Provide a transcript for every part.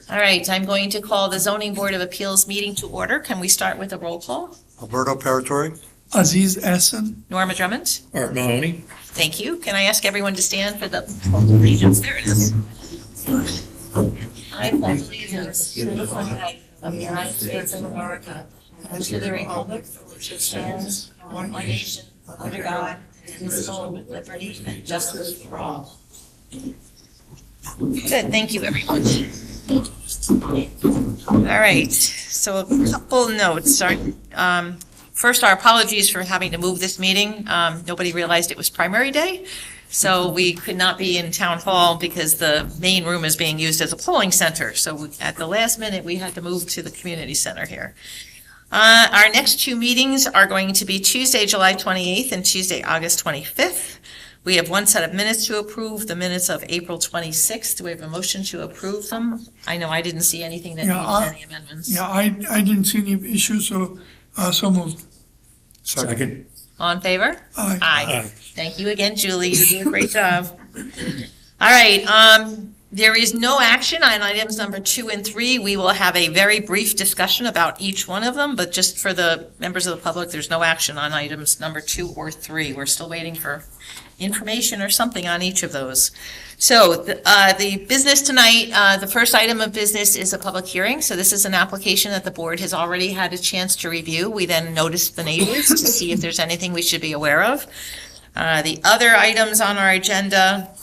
All right, I'm going to call the Zoning Board of Appeals meeting to order. Can we start with a roll call? Alberto Paratori. Aziz Hassan. Norma Drummond? Art Mahoney. Thank you. Can I ask everyone to stand for the Pledge of Allegiance? There it is. I pledge allegiance to the flag of the United States of America and to the republic for which it stands, one nation, under God, indivisible, with liberty and justice for all. Good, thank you, everyone. All right, so a couple notes. First, our apologies for having to move this meeting. Nobody realized it was primary day, so we could not be in town hall because the main room is being used as a polling center. So at the last minute, we had to move to the community center here. Our next two meetings are going to be Tuesday, July 28th and Tuesday, August 25th. We have one set of minutes to approve, the minutes of April 26th. Do we have a motion to approve them? I know I didn't see anything that needed any amendments. Yeah, I didn't see any issues, so moved. Second. All in favor? Aye. Aye. Thank you again, Julie. You did a great job. All right, there is no action on items number 2 and 3. We will have a very brief discussion about each one of them, but just for the members of the public, there's no action on items number 2 or 3. We're still waiting for information or something on each of those. So the business tonight, the first item of business is a public hearing. So this is an application that the board has already had a chance to review. We then noticed the neighbors to see if there's anything we should be aware of. The other items on our agenda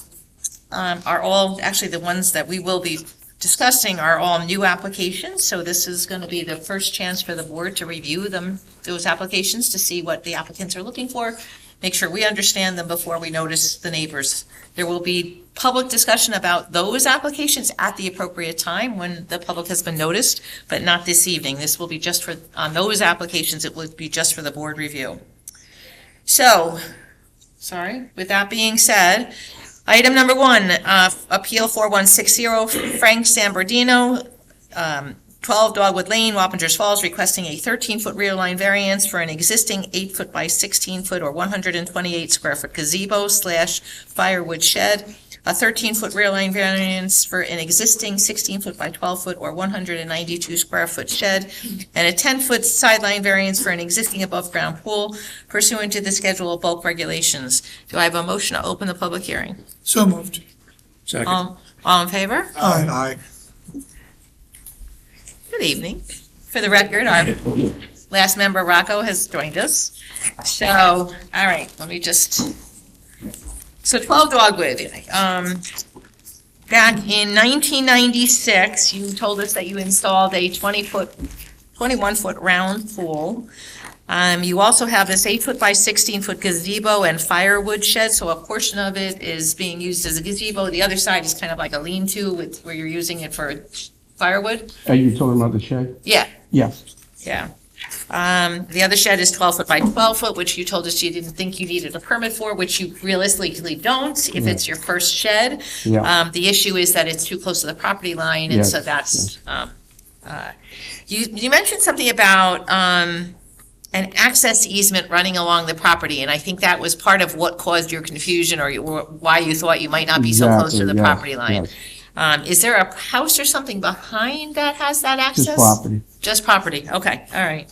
are all, actually the ones that we will be discussing are all new applications. So this is going to be the first chance for the board to review those applications to see what the applicants are looking for. Make sure we understand them before we notice the neighbors. There will be public discussion about those applications at the appropriate time when the public has been noticed, but not this evening. This will be just for, on those applications, it will be just for the board review. So, with that being said, item number 1, Appeal 4160, Frank Sambordino, 12 Dogwood Lane, Wappingers Falls, requesting a 13-foot rear line variance for an existing 8-foot by 16-foot or 128 square foot gazebo / firewood shed, a 13-foot rear line variance for an existing 16-foot by 12-foot or 192 square foot shed, and a 10-foot sideline variance for an existing above-ground pool pursuant to the schedule of bulk regulations. Do I have a motion to open the public hearing? So moved. Second. All in favor? Aye. Aye. Good evening. For the record, our last member, Rocco, has joined us. So, all right, let me just, so 12 Dogwood. Back in 1996, you told us that you installed a 21-foot round pool. You also have this 8-foot by 16-foot gazebo and firewood shed, so a portion of it is being used as a gazebo. The other side is kind of like a lean-to where you're using it for firewood? Are you talking about the shed? Yeah. Yes. Yeah. The other shed is 12-foot by 12-foot, which you told us you didn't think you needed a permit for, which you realistically don't if it's your first shed. Yeah. The issue is that it's too close to the property line, and Yes, so that's, you mentioned something about an access easement running along the property, and I think that was part of what caused your confusion or why you thought you might not be so close to the Exactly, yes, property line. yes. Is there a house or something behind that has that access? Just property. Just property, okay, all right.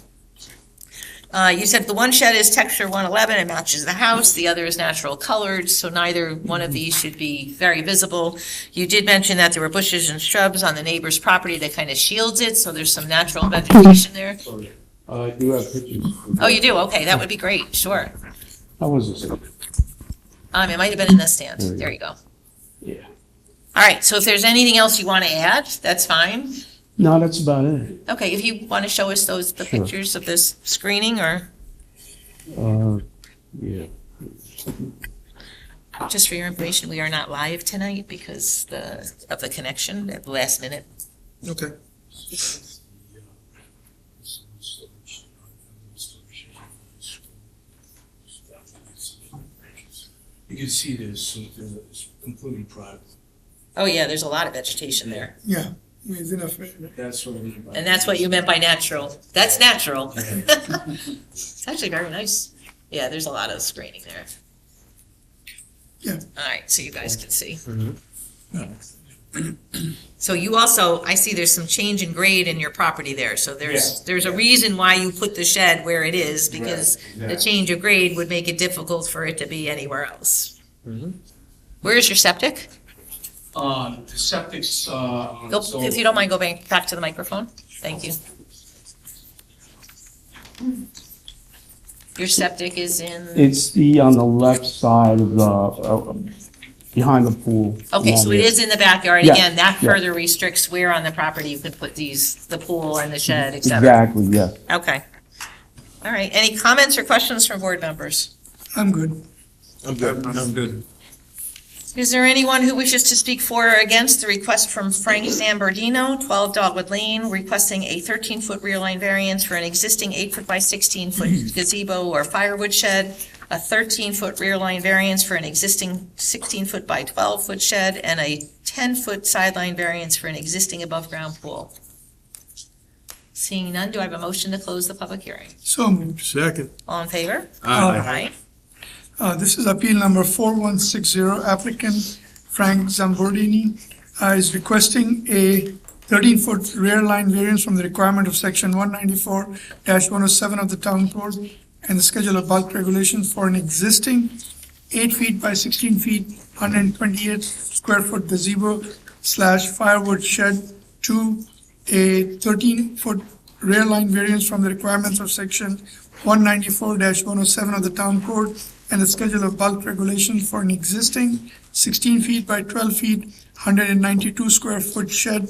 You said the one shed is texture 111 and matches the house, the other is natural colored, so neither one of these should be very visible. You did mention that there were bushes and shrubs on the neighbor's property that kind of shields it, so there's some natural vegetation there. I do have pictures. Oh, you do, okay, that would be great, sure. How was this? It might have been in the stand, there you go. Yeah. All right, so if there's anything else you want to add, that's fine. No, that's about it. Okay, if you want to show us the Sure. pictures of this screening, or Yeah. just for your information, we are not live tonight because of the connection at the last minute. Okay. You can see this, it's completely private. Oh, yeah, there's a lot of vegetation there. Yeah, it's enough. That's what I mean by. And that's what you meant by natural. That's natural. It's actually very nice. Yeah, there's a lot of screening there. Yeah. All right, so you guys can see. Mhm. So you also, I see there's some change in grade in your property there, so there's a reason why you put the shed where it is, because the change of grade would make it difficult for it to be anywhere else. Where is your septic? The septic's, Go, so. if you don't mind, go back to the microphone. Thank you. Your septic is in, It's on the left side of the, behind the pool. okay, so it is in the backyard. Yeah, Again, that yeah. further restricts where on the property you can put the pool and the shed, et cetera. Exactly, yeah. Okay. All right. Any comments or questions from board members? I'm good. I'm good. I'm good. Is there anyone who wishes to speak for or against the request from Frank Zambardino, 12 Dogwood Lane, requesting a 13-foot rear line variance for an existing 8-foot by 16-foot gazebo or firewood shed, a 13-foot rear line variance for an existing 16-foot by 12-foot shed, and a 10-foot sideline variance for an existing above-ground pool? Seeing none, do I have a motion to close the public hearing? So moved. Second. All in favor? Aye. This is appeal number 4160. Applicant Frank Zambordini is requesting a 13-foot rear line variance from the requirement of section 194-107 of the town code and the schedule of bulk regulations for an existing 8 feet by 16 feet, 128 square foot gazebo / firewood shed to a 13-foot rear line variance from the requirements of section 194-107 of the town code and the schedule of bulk regulations for an existing 16 feet by 12 feet, 192 square foot shed,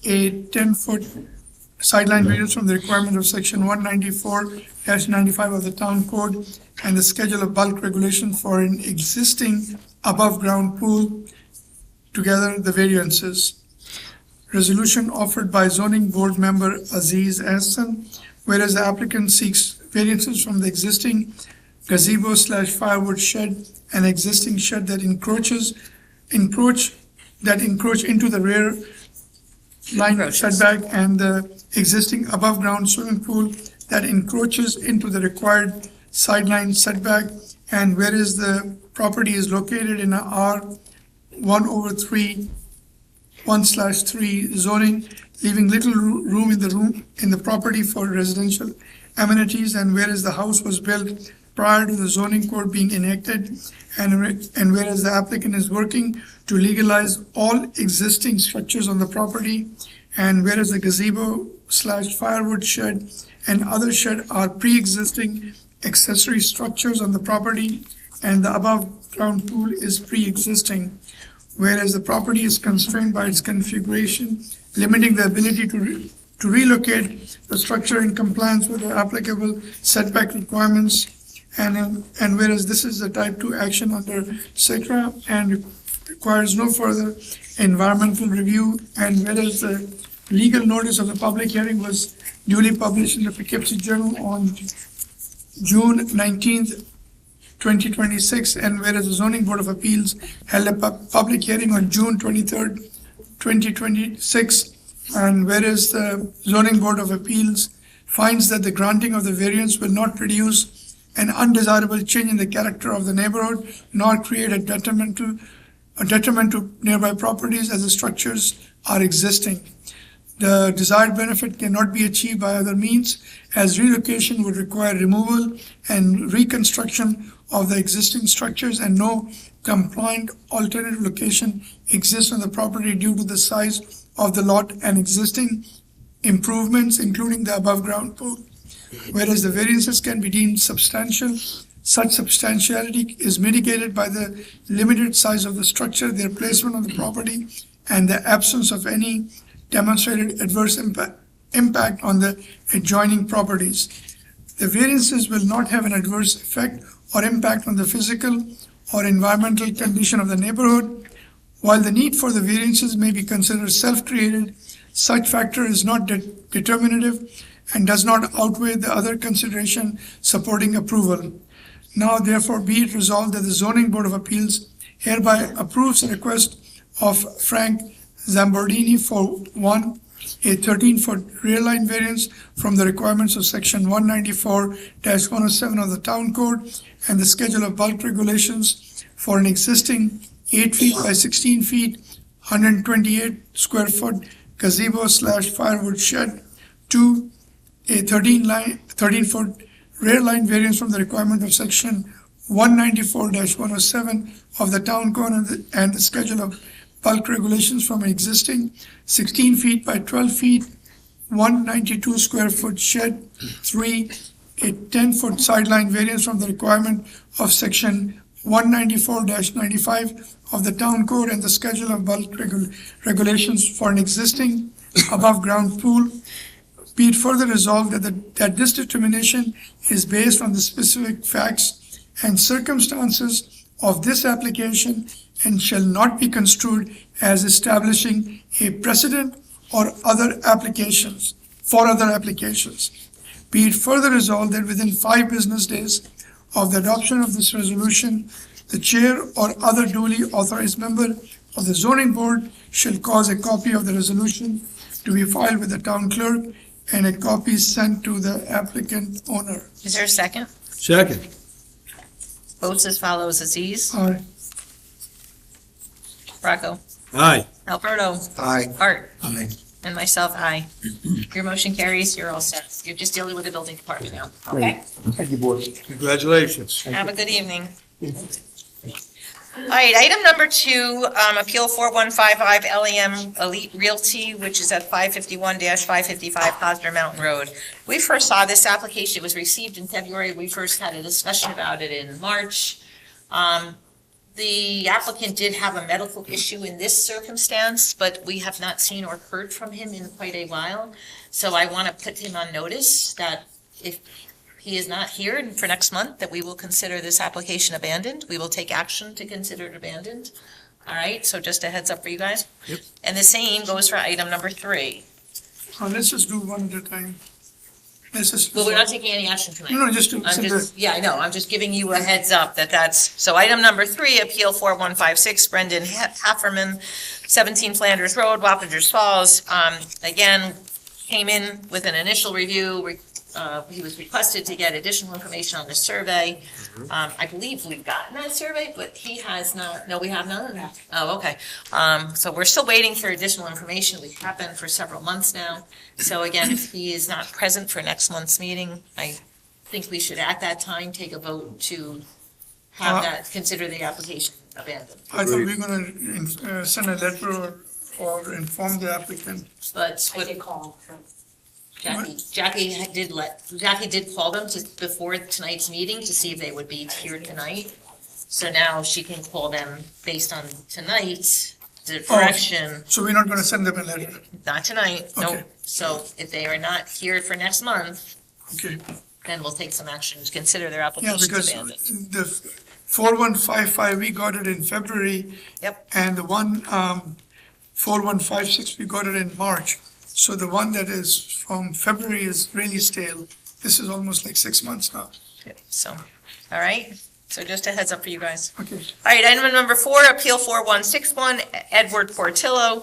a 10-foot sideline variance from the requirement of section 194-95 of the town code and the schedule of bulk regulation for an existing above-ground pool, together the variances. Resolution offered by zoning board member Aziz Hassan, whereas the applicant seeks variances from the existing gazebo / firewood shed and existing shed that encroach into the rear line Encroaches. setback and the existing above-ground swimming pool that encroaches into the required sideline setback, and whereas the property is located in a R1/3 1/3 zoning, leaving little room in the property for residential amenities, and whereas the house was built prior to the zoning code being enacted, and whereas the applicant is working to legalize all existing structures on the property, and whereas the gazebo / firewood shed and other shed are pre-existing accessory structures on the property, and the above-ground pool is pre-existing, whereas the property is constrained by its configuration, limiting the ability to relocate the structure in compliance with the applicable setback requirements, and whereas this is a type 2 action under SECRA and requires no further environmental review, and whereas the legal notice of the public hearing was duly published in the Poughkeepsie Journal on June 19th, 2026, and whereas the Zoning Board of Appeals held a public hearing on June 23rd, 2026, and whereas the Zoning Board of Appeals finds that the granting of the variance will not produce an undesirable change in the character of the neighborhood, nor create a detriment to nearby properties as the structures are existing. The desired benefit cannot be achieved by other means, as relocation would require removal and reconstruction of the existing structures, and no compliant alternative location exists on the property due to the size of the lot and existing improvements, including the above-ground pool. Whereas the variances can be deemed substantial, such substantiality is mitigated by the limited size of the structure, their placement on the property, and the absence of any demonstrated adverse impact on the adjoining properties. The variances will not have an adverse effect or impact on the physical or environmental condition of the neighborhood. While the need for the variances may be considered self-created, such factor is not determinative and does not outweigh the other consideration supporting approval. Now therefore be it resolved that the Zoning Board of Appeals hereby approves the request of Frank Zambordini for 1, a 13-foot rear line variance from the requirements of section 194-107 of the town code and the schedule of bulk regulations for an existing 8 feet by 16 feet, 128 square foot gazebo slash firewood shed to a 13-foot rear line variance from the requirement of section 194-107 of the town code and the schedule of bulk regulations from an existing 16 feet by 12 feet, 192 square foot shed. 3, a 10-foot sideline variance from the requirement of section 194-95 of the town code and the schedule of bulk regulations for an existing above-ground pool. Be it further resolved that this determination is based on the specific facts and circumstances of this application and shall not be construed as establishing a precedent or other applications, for other applications. Be it further resolved that within 5 business days of the adoption of this resolution, the chair or other duly authorized member of the zoning board shall cause a copy of the resolution to be filed with the town clerk and a copy sent to the applicant owner. Is there a second? Second. Votes as follows: Aziz, Aye. Rocco, Aye. Alberto, Aye. Art, Aye. and myself, aye. Your motion carries, you're all set. You're just dealing with the building department now, okay? Thank you, board. Congratulations. Have a good evening. All right, item number 2, Appeal 4155 LEM Elite Realty, which is at 551-555 Posner Mountain Road. We first saw this application, it was received in February, we first had a discussion about it in March. The applicant did have a medical issue in this circumstance, but we have not seen or heard from him in quite a while. So I want to put him on notice that if he is not here for next month, that we will consider this application abandoned. We will take action to consider it abandoned. All right, so just a heads up for you guys. Yep. And the same goes for item number 3. Let's just do one at a time. Let's just. Well, we're not taking any action tonight. No, just to, I'm just, yeah, I know, I'm just giving you a heads up that's, so item number 3, Appeal 4156, Brendan Hafferman, 17 Flanders Road, Wappingers Falls. Again, came in with an initial review. He was requested to get additional information on the survey. I believe we've gotten that survey, but he has not, no, we have none? Oh, okay. So we're still waiting for additional information. We've had been for several months now. So again, if he is not present for next month's meeting, I think we should at that time take a vote to have that, consider the application abandoned. I thought we were gonna send a letter or inform the applicant. But what? Jackie did call them before tonight's meeting to see if they would be here tonight. So now she can call them based on tonight's direction, So we're not gonna send them a letter. not tonight, no. Okay. So if they are not here for next month, Okay. then we'll take some action to consider their Yeah, application because abandoned. the 4155, we got it in February. Yep. And the one, 4156, we got it in March. So the one that is from February is really stale. This is almost like 6 months now. So, all right, so just a heads up for you guys. Okay. All right, item number 4, Appeal 4161, Edward Portillo,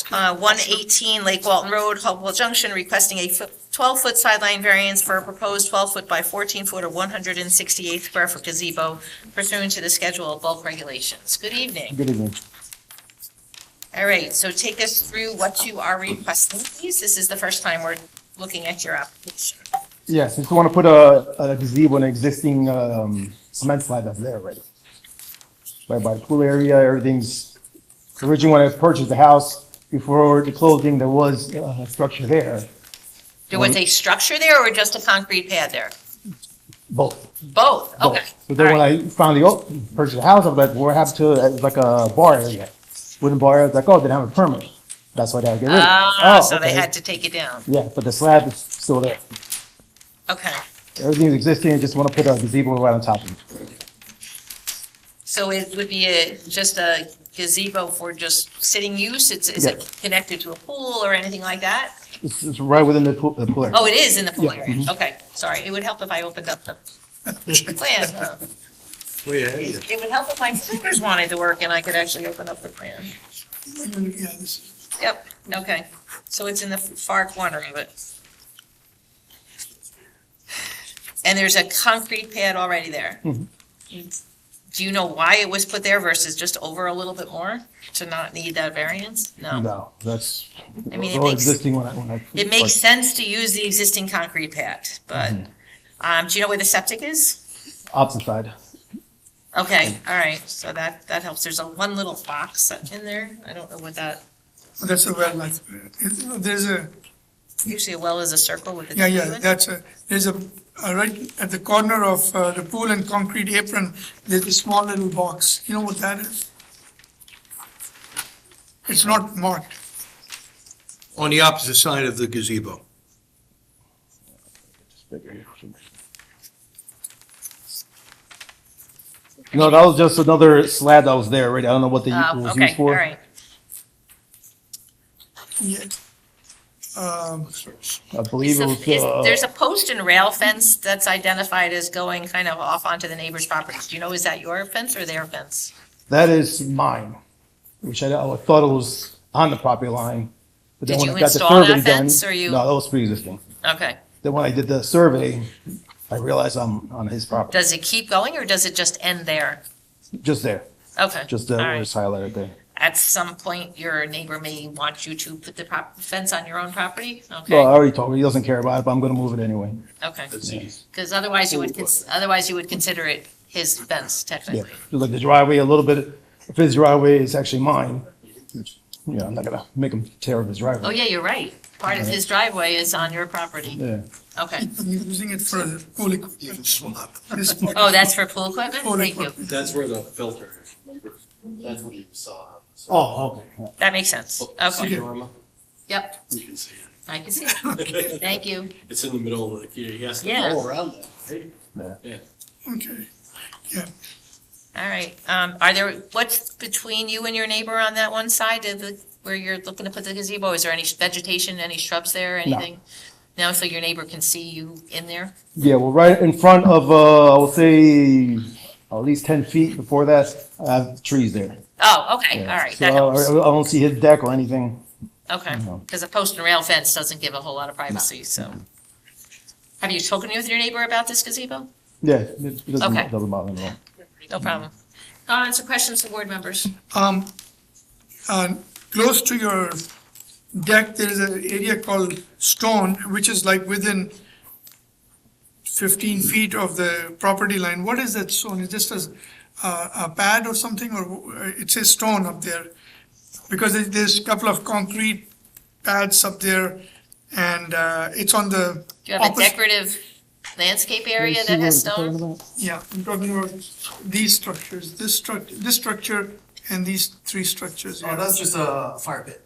118 Lake Walton Road, Hopewell Junction, requesting a 12-foot sideline variance for a proposed 12-foot by 14-foot or 168 square foot gazebo pursuant to the schedule of bulk regulations. Good evening. Good evening. All right, so take us through what you are requesting, please. This is the first time we're looking at your application. Yes, just want to put a gazebo in an existing cement slab that's there already. Right by the pool area, everything's, originally when I purchased the house, before the closing, there was a structure there, There was a structure there or just a concrete pad there? both. Both, okay. But then when All right. I finally purchased the house, I was like, what happened to it? It's like a bar area. Wooden bar, I was like, oh, they didn't have a permit. That's why they had to get rid of it. Ah, so they okay. had to take it down. Yeah, but the slab is still there. Okay. Everything's existing, I just want to put a gazebo right on top of it. So it would be just a gazebo for just sitting use? Is Yeah. it connected to a pool or anything like that? It's right within the pool area. Oh, it is in the pool Yeah, area? Okay, sorry. It would help if I opened up the plan. huh? It would help if my fingers wanted to work and I could actually open up the plan. Yeah, this, Yep, okay. So it's in the far corner of it. And there's a concrete pad already there. Do you know why it was put there versus just over a little bit more to not need that variance? No. No, that's I mean, it all makes- existing when I. It makes sense to use the existing concrete pad, but, do you know where the septic is? Opposite side. Okay, all right, so that helps. There's one little box in there. I don't know what that, That's a well, there's a, usually a well is a circle with a yeah, W yeah, in it. that's there's right at the corner of the pool and concrete apron, there's a small little box. You know what that is? It's not marked. On the opposite side of the gazebo. No, that was just another slab that was there already. I don't know what it Oh, was okay, used all for. right. Yeah. I believe it So was, there's a post and rail fence that's identified as going kind of off onto the neighbor's property. Do you know, is that your fence or their fence? that is mine, which I thought it was on the property line. But then Did when you I got the install that survey done- fence, or you- No, that was pre-existing. Okay. Then when I did the survey, I realized I'm on his property, Does it keep going or does it just end there? just there, Okay. just all where right. it's highlighted there. At some point, your neighbor may want you to put the fence on your own property? Well, I Okay, already told him, he doesn't care about it, but I'm gonna move it anyway. okay. That's easy. Because otherwise you would consider it his fence Yeah, technically. just like the driveway, a little bit of his driveway is actually mine. You know, I'm not gonna make him tear up his Oh, driveway. yeah, you're right. Part of his driveway is on your property. Yeah, Okay. I'm using it for the pool equipment. This part. Oh, that's for pool equipment? Pool Thank you. equipment. That's where the filter is. That's what you saw. oh, okay. That makes sense. Okay. Norma? Yep, You can see I can see it. Thank you. it. It's in the middle of the, he has to Yeah. go around that, right? Okay. All right. Are there, what's between you and your neighbor on that one side of the, where you're looking to put the gazebo? Is there any vegetation, any shrubs there, anything? No, so your neighbor can see you in there? Yeah, well, right in front of, I will say, at least 10 feet before that, I have trees there. Oh, okay, all Yeah. right, So that helps. I don't see his deck or anything. Okay, No. because a post and rail fence doesn't give a whole lot of privacy, so. Have you spoken with your neighbor about this gazebo? Yeah, it doesn't, Okay. doesn't bother me at all. No problem. Comments or questions from board members? Uh, Close to your deck, there is an area called stone, which is like within 15 feet of the property line. What is that stone? Is this a pad or something, or it says stone up there? Because there's a couple of concrete pads up there, and it's on the Do you have a opposite. decorative landscape area that has stone? Yeah, I'm talking about these structures, this structure, and these three structures. Oh, yeah. that's just a fire pit.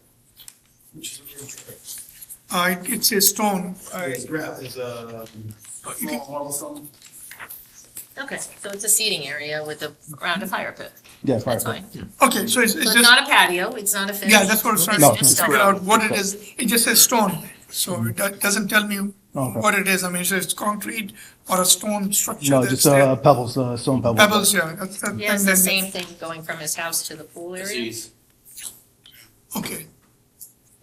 It says stone. It's a small marble stone. Okay, so it's a seating area with around a fire pit. Yeah, That's fine. fine. Okay, so it's So it's just, not a patio, it's not a fence. yeah, that's what I was trying No, to it's figure out what it is. It just says stone, so it doesn't tell me Okay. what it is. I mean, it says concrete or a stone structure No, that's just there. Pebbles, stone pebbles. Pebbles, yeah. That, He has and the then- same thing going from his house to the pool It's area. easy. Okay,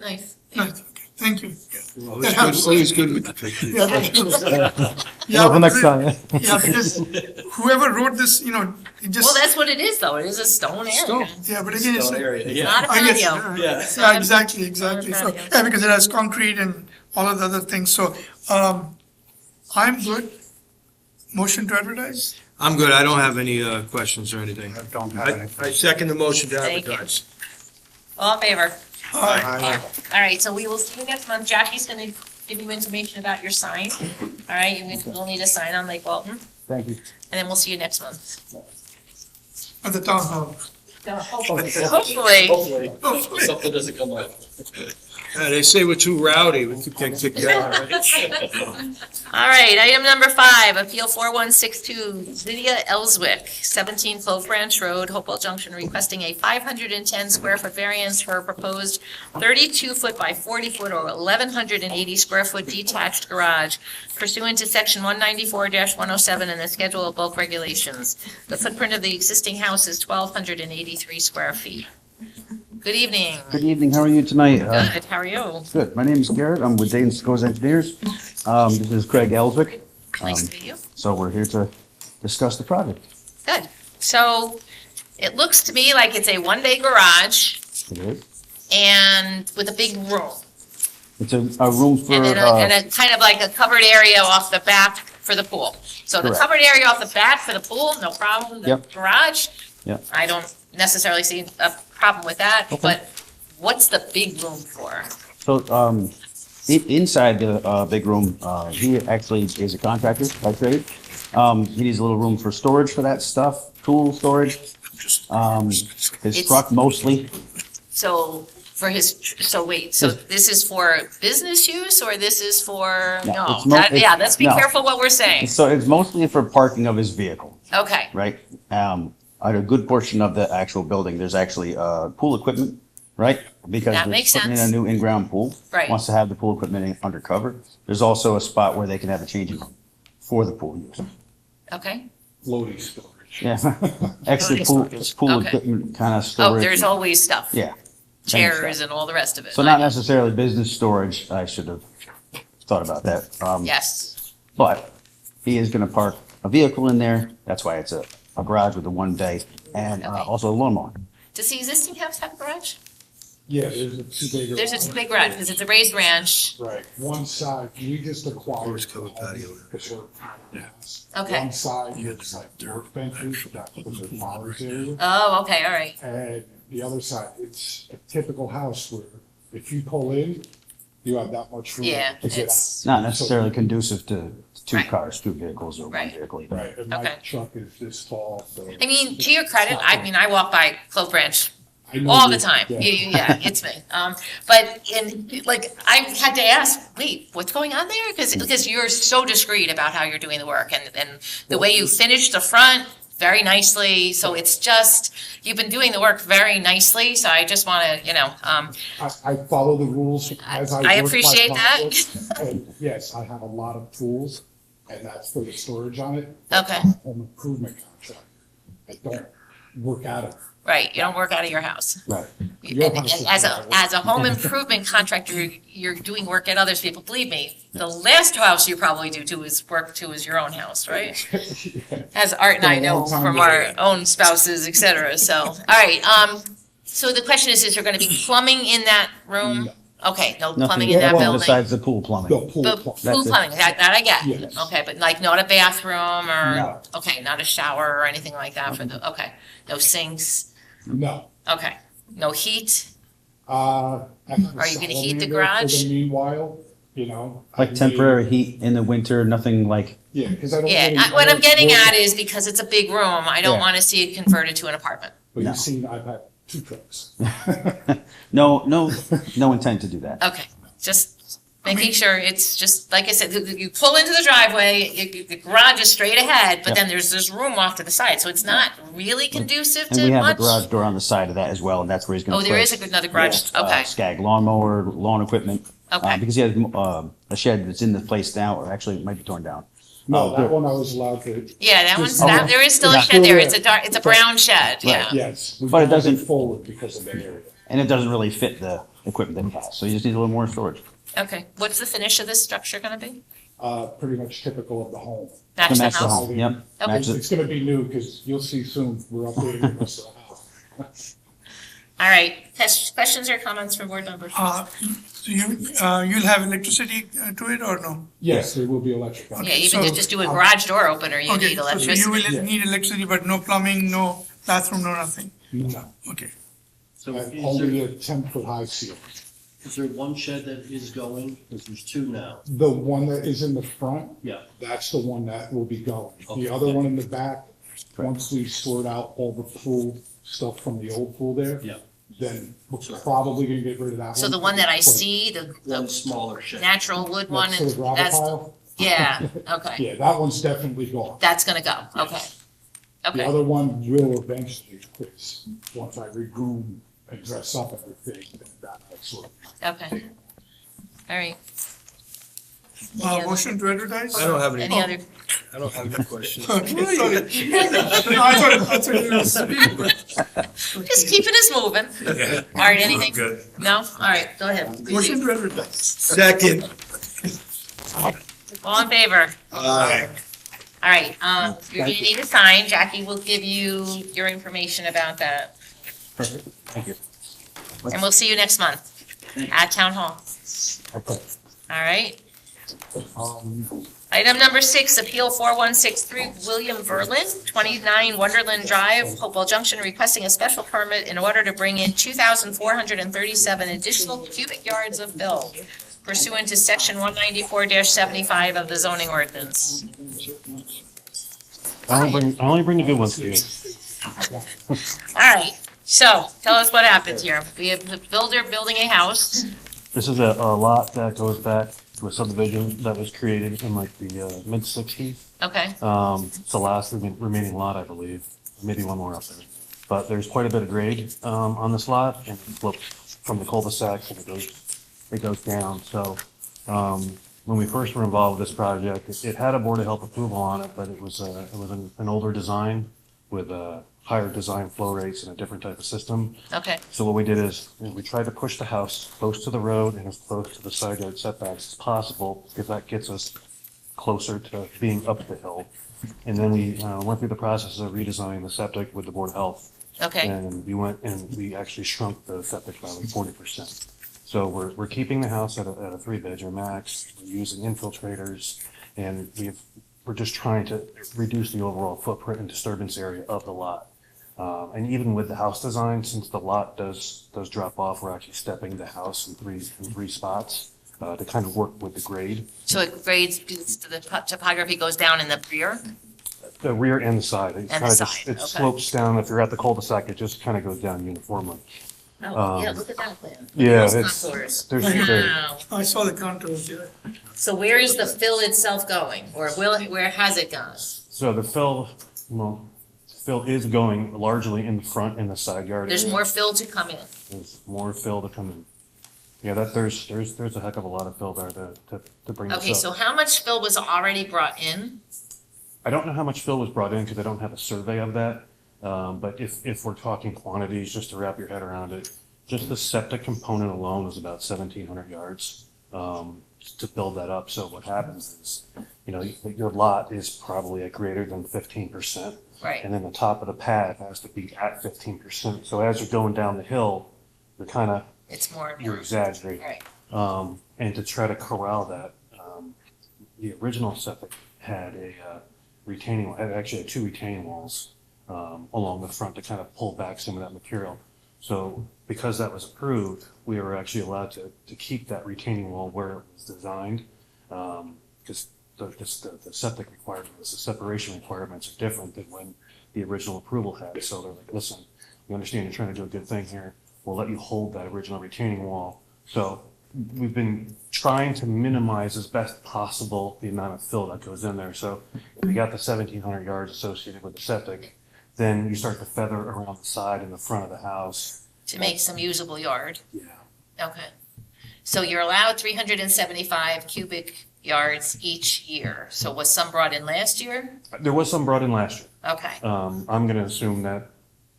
Nice. nice, okay, thank you. Yeah. Always good with the pictures. Yeah, that's good. Yeah, for next time, yeah. Yeah, because whoever wrote this, it Well, just, that's what it is though, it is a stone area. yeah, but again, it's Stone like, area, It's yeah. not a I guess, patio. Yeah. It's not yeah, a- exactly, not a exactly. So, patio. yeah, because it has concrete and all of the other things. So, I'm good. Motion to advertise? I'm good. I don't have any questions or anything. I don't have any. I second the motion to Thank you. advertise. All in favor? Aye. All right, so we will see you next month. Jackie's gonna give you information about your sign. All right, you'll need a sign on Lake Walton, Thank you. and then we'll see you next month. At the town hall. Hopefully. Hopefully, something doesn't come up. They say we're too rowdy. We could get kicked out. All right, item number 5, Appeal 4162, Lydia Ellswick, 17 Clove Branch Road, Hopewell Junction, requesting a 510 square foot variance for a proposed 32 foot by 40 foot or 1,180 square foot detached garage pursuant to section 194-107 in the Schedule of Bulk Regulations. The footprint of the existing house is 1,283 square feet. Good evening. Good evening, how are you tonight? Good, how are you? Good, my name is Garrett, I'm with Dayton Scholes Engineers. This is Craig Elswick, Nice to meet you. so we're here to discuss the project. Good. So it looks to me like it's a one-bay garage It is. and with a big room. It's a room for, And then and a kind of like a covered area off the back for the pool. So the Correct. covered area off the back for the pool, no problem. The Yep. garage, Yep. I don't necessarily see a problem with that, but what's the big room for? so, inside the, big room, he actually is a contractor by trade. He needs a little room for storage for that stuff, tool storage. His It's- truck mostly. So for his, so wait, so this is for business use or this is for, No, no, it's mo- that- yeah, let's be no. careful what we're saying. So it's mostly for parking of his vehicle, Okay, right? At a good portion of the actual building, there's actually, pool equipment, right? Because That they're makes putting in a sense. new in-ground pool. Right. Wants to have the pool equipment undercover. There's also a spot where they can have a changing room for the pool use. okay. Floating storage. Yeah, extra pool Okay. equipment kind of Oh, storage. there's always stuff. Yeah. Chairs and all the rest of it. So not necessarily business storage, I should have thought about that. Yes, But he is gonna park a vehicle in there, that's why it's a garage with a one bay, and Okay. also a lawnmower. does the existing house have a garage? Yeah, there's a two-bay There's a garage. two-big garage, because it's a raised ranch. Right, one side, we just acquired. Always covered patio. Because we're the house. Okay. One side, it's like dirt benches, that was a father's area. Oh, okay, all right. And the other side, it's a typical house where if you pull in, you have that much room. Yeah, to get out. it's, Not necessarily conducive to two Right. cars, two vehicles, or one Right. vehicle either. Right, and my Okay. truck is this tall, so. I mean, to your credit, I mean, I walk by Clove Branch I know all you- the time. yeah. Yeah, it's me. But in, like, I had to ask, wait, what's going on there? Because you're so discreet about how you're doing the work and the way you finish the front very nicely. So it's just, you've been doing the work very nicely. So I just want to, I follow the rules as I work my appreciate that. projects. And yes, I have a lot of tools, and that's for the storage on it. Okay. I'm an home improvement contractor. I don't work out of. right, you don't work out of your house. Right. And as a home improvement contractor, you're doing work at others people. Believe me, the last house you probably do too is work to is your own house, right? As Art and I know from our own spouses, et cetera. So, all right, so the question is there gonna be plumbing in that room? Okay, no plumbing in that Nothing building? besides the pool plumbing. The pool. The pump. pool That's it. plumbing, that I get. Yes. Okay, but like not a bathroom or, No. okay, not a shower or anything like that for the, okay. No sinks, No. okay. No heat? I have a Are you gonna heat the salamander for garage? Meanwhile, you know. I Like temporary heat in the winter, nothing like, Yeah, because I don't. Yeah, really- what I'm getting work- at is because it's a big room, I don't Yeah. want to see it converted to an apartment. But No. you've seen, I've had two trucks. no intent to do that. Okay, just making sure it's just, like I said, you pull into the driveway, the garage is straight ahead, but Yep. then there's this room off to the side, so it's not really conducive And to we have a much. garage door on the side of that as well, and that's where he's gonna Oh, put. there is another garage, okay, Skag lawnmower, lawn equipment. Okay. Because he has, a shed that's in the place now, or actually it might be torn down. No, that good. one I was allowed to. yeah, that Just- one's, there is still a Yeah. shed there, it's a dark, it's a brown shed, yeah. Yes. we But it got doesn't- Forward because of the area. And it doesn't really fit the equipment that he has, so he just needs a little more storage. Okay, what's the finish of this structure gonna be? Pretty much typical of the home. Match the Match the house? home, yep. Okay. Match it. It's gonna be new, because you'll see soon, we're updating the rest of the house. All right, questions or comments from board members? So you'll have electricity to it or no? Yes, there will be electric. Yeah, even so- to just do a garage door opener, you Okay, need so you electricity. will Yeah. need electricity, but no plumbing, no bathroom, no nothing. No, Okay. So only a 10-foot high ceiling. is there one shed that is going? Because there's two now. The one that is in the front, Yeah. that's the one that will be going. Okay. The other one in the back, once we sort out all the pool stuff from the old pool there, Yeah. then we're probably gonna get rid of that one. So the one that I Put it see, the One smaller shed. natural wood one, Next to the gravel that's, pile, yeah, okay, yeah, that one's definitely gone. that's gonna go, okay. The Okay, other one will eventually, because once I regroom and dress up everything, then that sort of. okay. All right. Any other- Motion to advertise? I don't have any, Any other, I don't have any questions. Okay, sorry. No, I thought you were speaking, but just keeping us moving. Yeah. All right, anything? Good. No? All right, go ahead. motion to advertise. Second. All in favor? Aye. All right, you're gonna need a sign. Jackie will give you your information about that. Perfect, thank you. And we'll see you next month at Town Hall. Okay. All right? Item number 6, Appeal 4163, William Verlin, 29 Wonderland Drive, Hopewell Junction, requesting a special permit in order to bring in 2,437 additional cubic yards of fill pursuant to section 194-75 of the zoning ordinance. I only bring the good ones to you. All right, so tell us what happened here. We have the builder building a house. This is a lot that goes back to a subdivision that was created in like the mid-60s. Okay, It's the last remaining lot, I believe, maybe one more up there. But there's quite a bit of grade on this lot, and it slopes from the cul-de-sac and it goes down. So when we first were involved with this project, it had a Board of Health approval on it, but it was an older design with higher design flow rates and a different type of system. okay, So what we did is, we tried to push the house close to the road and as close to the side yard setbacks as possible, because that gets us closer to being up the hill. And then we went through the process of redesigning the septic with the Board of Health. okay. And we went and we actually shrunk the septic by like 40%. So we're keeping the house at a 3-bedroom max, we're using infiltrators, and we're just trying to reduce the overall footprint and disturbance area of the lot. And even with the house design, since the lot does drop off, we're actually stepping the house in three spots to kind of work with the grade. So it grades, the topography goes down in the rear? The rear and the side. It And the kinda side, just- It okay. slopes down. If you're at the cul-de-sac, it just kind of goes down uniformly. Oh, yeah, look at that plan. Yeah, Those it's, contours. there's, Wow. I saw the contours, yeah. So where is the fill itself going, or where has it gone? so the fill is going largely in the front and the side yard. There's area. more fill to come in. There's more fill to come in. Yeah, there's a heck of a lot of fill there to bring this up. Okay, so how much fill was already brought in? I don't know how much fill was brought in because I don't have a survey of that. But if we're talking quantities, just to wrap your head around it, just the septic component alone is about 1,700 yards to build that up. So what happens is, your lot is probably at greater than 15%. Right. And then the top of the pad has to be at 15%. So as you're going down the hill, It's more. you're exaggerating. Right. And to try to corral that, the original septic had actually had 2 retaining walls along the front to kind of pull back some of that material. So because that was approved, we were actually allowed to keep that retaining wall where it was designed. Because the septic requirements, the separation requirements are different than when the original approval had. So they're like, listen, we understand you're trying to do a good thing here. We'll let you hold that original retaining wall. So we've been trying to minimize as best possible the amount of fill that goes in there. So if you got the 1,700 yards associated with the septic, then you start to feather around the side and the front of the house. To make some usable yard. Yeah. Okay. So you're allowed 375 cubic yards each year. So was some brought in last year? There was some brought in last year. Okay. I'm gonna assume that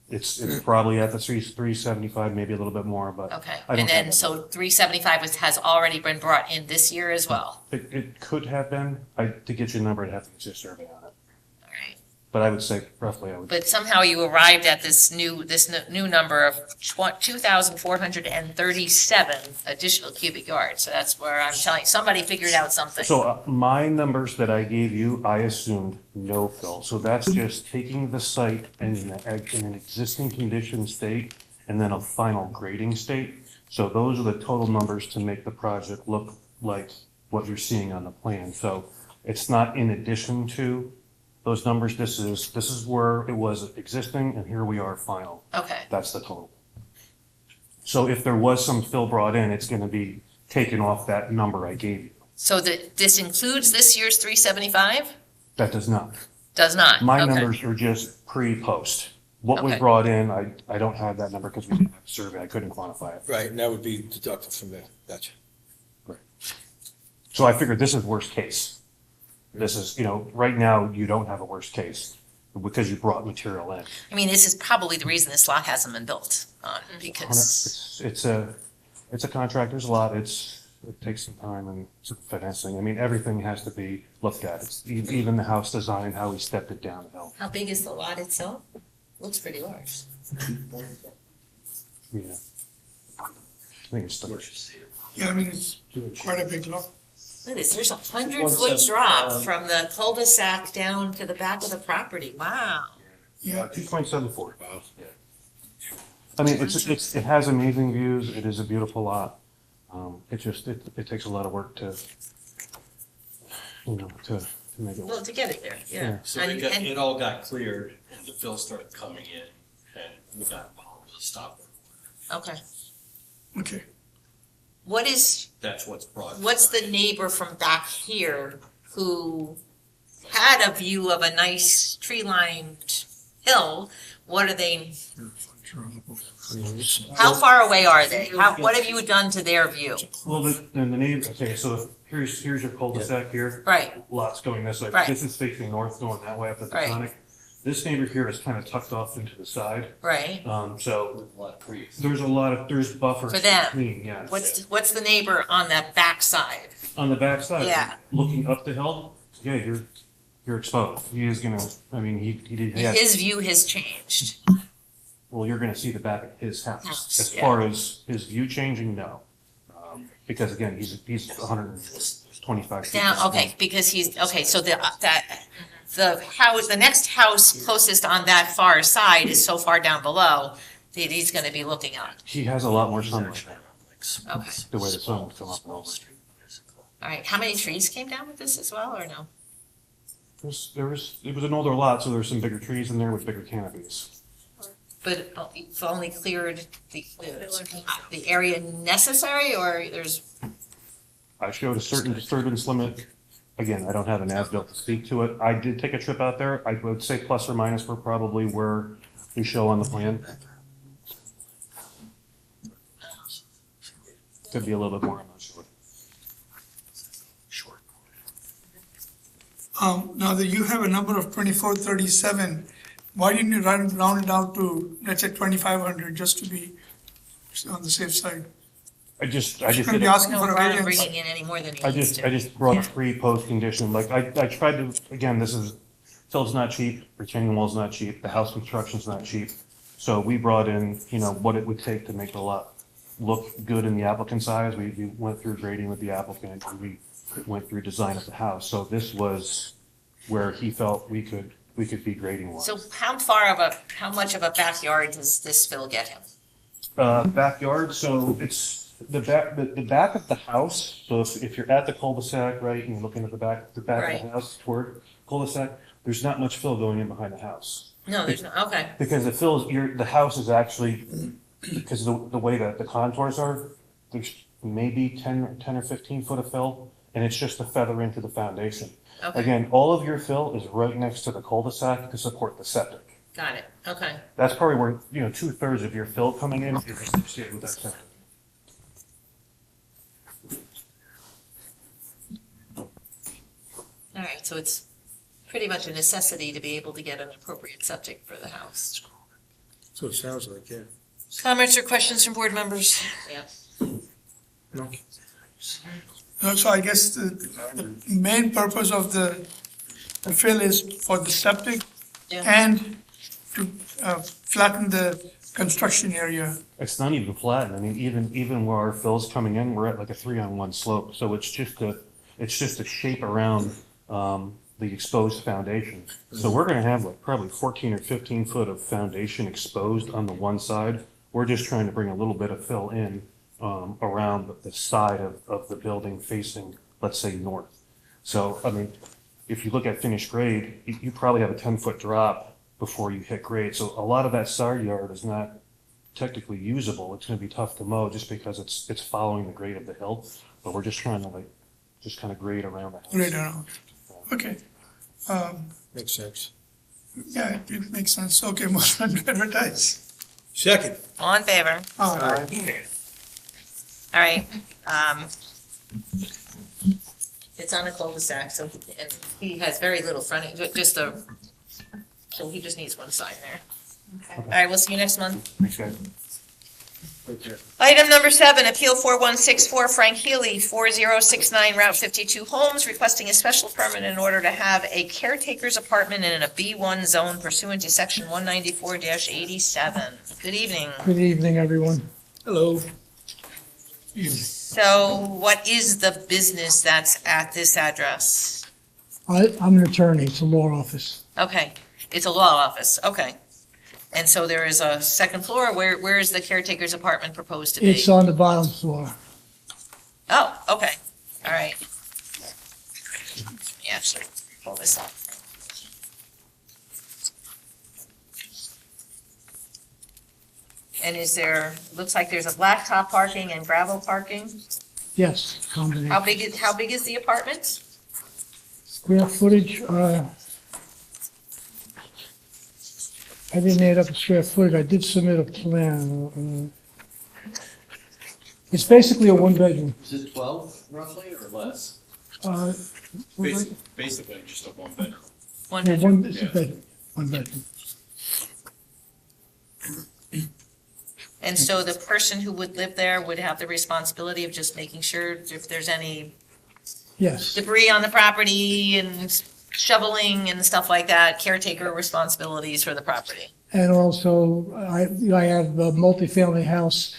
it's probably at the 375, maybe a little bit more, but Okay. I don't And then, have that. so 375 has already been brought in this year as well? It could have been. To get your number, I'd have to get you a survey on it. All right. But I would say roughly, But somehow you arrived at this new number of 2,437 additional cubic yards. So that's where I'm telling you, somebody figured out something. So my numbers that I gave you, I assumed no fill. So that's just taking the site in an existing condition state and then a final grading state. So those are the total numbers to make the project look like what you're seeing on the plan. So it's not in addition to those numbers. This is where it was existing and here we are final. Okay. That's the total. So if there was some fill brought in, it's gonna be taken off that number I gave you. So this includes this year's 375? That does not. Does not? My Okay. numbers are just pre-post. What was Okay. brought in, I don't have that number because we didn't have a survey. I couldn't quantify it. Right, and that would be deducted from there. Gotcha. So I figured this is worst case. This is, right now you don't have a worst case because you brought material in. I mean, this is probably the reason this lot hasn't been built on, because, It's a contractor's lot. it takes some time and some finessing. I mean, everything has to be looked at. It's even the house design, how he stepped it downhill. How big is the lot itself? Looks pretty large. Yeah. I think it's still. Yeah, I mean, it's quite a big lot. Look at this, there's 100-foot drop from the cul-de-sac down to the back of the property. Wow. Yeah, 2.74. Yeah. I mean, it has amazing views. It is a beautiful lot. It takes a lot of work to, to make it Well, work. to get it there, yeah. So And- and- it all got cleared and the fill started coming in and we got to stop it. Okay. okay. That's what's brought. What's the neighbor from back here who had a view of a nice tree-lined hill? What are they, how far away are they? What have you done to their view? Well, then the neighbor, okay, so here's your cul-de-sac here. Right, Lots going this way. Right. This is facing north, going that way up the Right. Taconic. This neighbor here is kind of tucked off into the side. right. So A lot of trees. there's buffers For them. between, yeah. What's the neighbor on that back side? On the back side, Yeah. looking up the hill, yeah, you're exposed. He is gonna, I mean, he did, yeah, His view has changed. well, you're gonna see the back of his house. House, As yeah. far as his view changing, no. Because again, he's 125 feet. Down, okay, because so the house, the next house closest on that far side is so far down below that he's gonna be looking at. He has a lot more sunlight, Okay, the way the sun would come up and over. all right. How many trees came down with this as well, or no? It was an older lot, so there were some bigger trees in there with bigger canopies. But it's only cleared the area necessary, or there's, I showed a certain disturbance limit. Again, I don't have an as-built to speak to it. I did take a trip out there. I would say plus or minus we're probably where we show on the plan. Could be a little bit more, I'm not sure. Now that you have a number of 2437, why didn't you round it out to, let's say, 2500, just to be on the safe side? I just Shouldn't did be it. asking no for a problem variance. bringing in any more than he I needs just to. brought a pre-post condition. Like I tried to, again, fill's not cheap, retaining wall's not cheap, the house construction's not cheap. So we brought in, what it would take to make the lot look good in the applicant's eyes. We went through grading with the applicant, and we went through design of the house. So this was where he felt we could be grading wise. So how much of a backyard does this fill get him? Backyard, so it's the back of the house. So if you're at the cul-de-sac, right, and you're looking at the back of Right. the house toward cul-de-sac, there's not much fill going in behind the house. No, there's no, okay, Because the house is actually, because of the way that the contours are, there's maybe 10 or 15 foot of fill, and it's just a feather into the foundation. okay, Again, all of your fill is right next to the cul-de-sac to support the septic. got it, okay. That's probably where, 2/3 of your fill coming in is associated with that septic. All right, so it's pretty much a necessity to be able to get an appropriate septic for the house. So it sounds like, yeah. Comments or questions from board members? Yeah. No. So I guess the main purpose of the fill is for the septic Yeah. and to flatten the construction area. It's not even flat. I mean, even where our fill's coming in, we're at like a 3-on-1 slope. So it's just a shape around the exposed foundation. So we're gonna have like probably 14 or 15 foot of foundation exposed on the one side. We're just trying to bring a little bit of fill in around the side of the building facing, let's say, north. So, I mean, if you look at finished grade, you probably have a 10-foot drop before you hit grade. So a lot of that side yard is not technically usable. It's gonna be tough to mow just because it's following the grade of the hill. But we're just trying to just kind of grade around the house. Right around. Okay. Makes sense. Yeah, it makes sense. Okay, motion to advertise. Second. All in favor? All right. All right, it's on a cul-de-sac, so, and he has very little frontage, so he just needs one side there. All right, we'll see you next month. Thanks, guys. Item number 7, Appeal 4164, Frank Healy, 4069 Route 52 Holmes, requesting a special permit in order to have a caretaker's apartment in a B1 zone pursuant to Section 194-87. Good evening. Good evening, everyone. Hello. So what is the business that's at this address? I'm an attorney, it's a law office. Okay, it's a law office, okay. And so there is a second floor, where is the caretaker's apartment proposed to be? It's on the bottom floor. Oh, okay, all right. Let me actually pull this up. And looks like there's a blacktop parking and gravel parking. Yes, combination. How big is the apartment? Square footage, I didn't add up the square footage, I did submit a plan. It's basically a one-bedroom. Is it 12 roughly or less? Uh, Basically, just a one bedroom. One yeah, bedroom. it's a bedroom, one bedroom. And so the person who would live there would have the responsibility of just making sure if there's any Yes, debris on the property and shoveling and stuff like that, caretaker responsibilities for the property. and also, I have a multifamily house,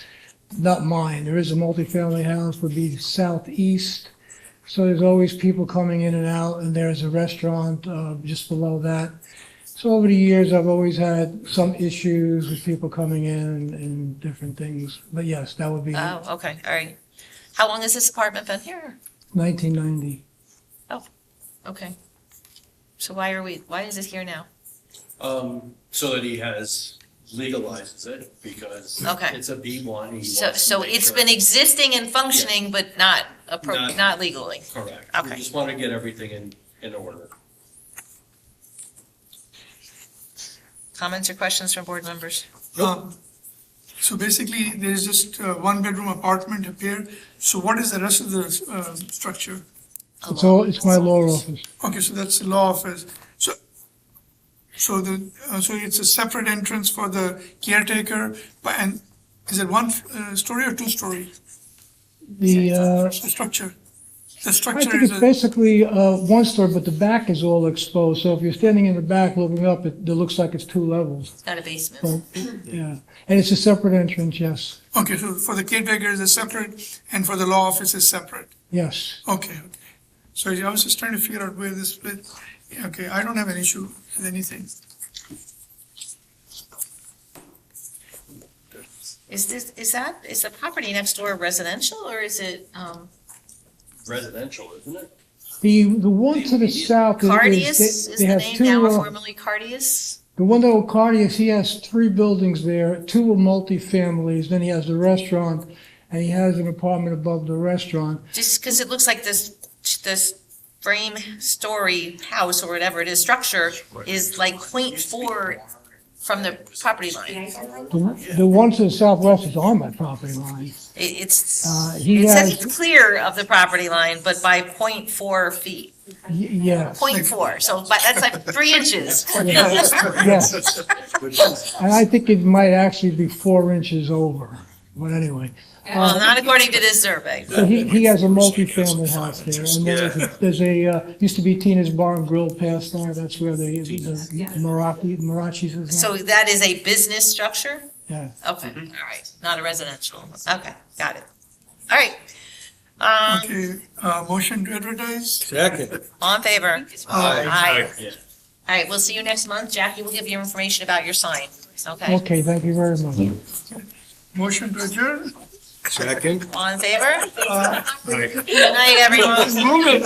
not mine, there is a multifamily house, would be southeast. So there's always people coming in and out, and there's a restaurant just below that. So over the years, I've always had some issues with people coming in and different things. But yes, that would be Oh, okay, all right. How long has this apartment been here? 1990. Okay. So why is it here now? So that he legalizes it because Okay. it's a B1. He So, wants to so make it's sure- been existing and functioning, but not not legally. Correct. Okay. We just want to get everything in order. Comments or questions from board members? So basically, there's just one-bedroom apartment up here. So what is the rest of the structure? It's my law office. Okay, so that's the law office. So it's a separate entrance for the caretaker, and is it one story or two-story? The, The structure? The I structure think is it's basically one story, but the back is all exposed. So if you're standing in the back looking up, it looks like it's two levels. It's not a basement. Yeah, and it's a separate entrance, yes, okay, so for the caretaker is a separate, and for the law office is separate? yes. Okay. So I was just trying to figure out where this split. Okay, I don't have an issue with anything. Is the property next door residential or is it, Residential, isn't it? The one to the south Cardius is, is they the have name two, now, or formerly Cardius? the one that Cardius, he has 3 buildings there, 2 are multifamilies, then he has the restaurant, and he has an apartment above the restaurant. Just because it looks like this frame story house or whatever it is, structure is like 0.4 from the property line. The one to the southwest is on my property line. It's, He it says has, it's clear of the property line, but by 0.4 feet, yes, 0.4, so that's like 3 inches. yes. And I think it might actually be 4 inches over, but anyway. Well, not according to this survey. So he has a multifamily house there, and there's a used to be Tina's Bar and Grill past there, that's where the Marachis is now. So that is a business structure? Yeah. Okay, all right, not a residential. Okay, got it. All right. Okay, motion to advertise? Second. All in favor? Aye. Yeah. All right, we'll see you next month. Jackie will give you information about your sign, okay? Okay, thank you very much. Motion to adjourn? Second. All in favor? Good night, everyone. Move it.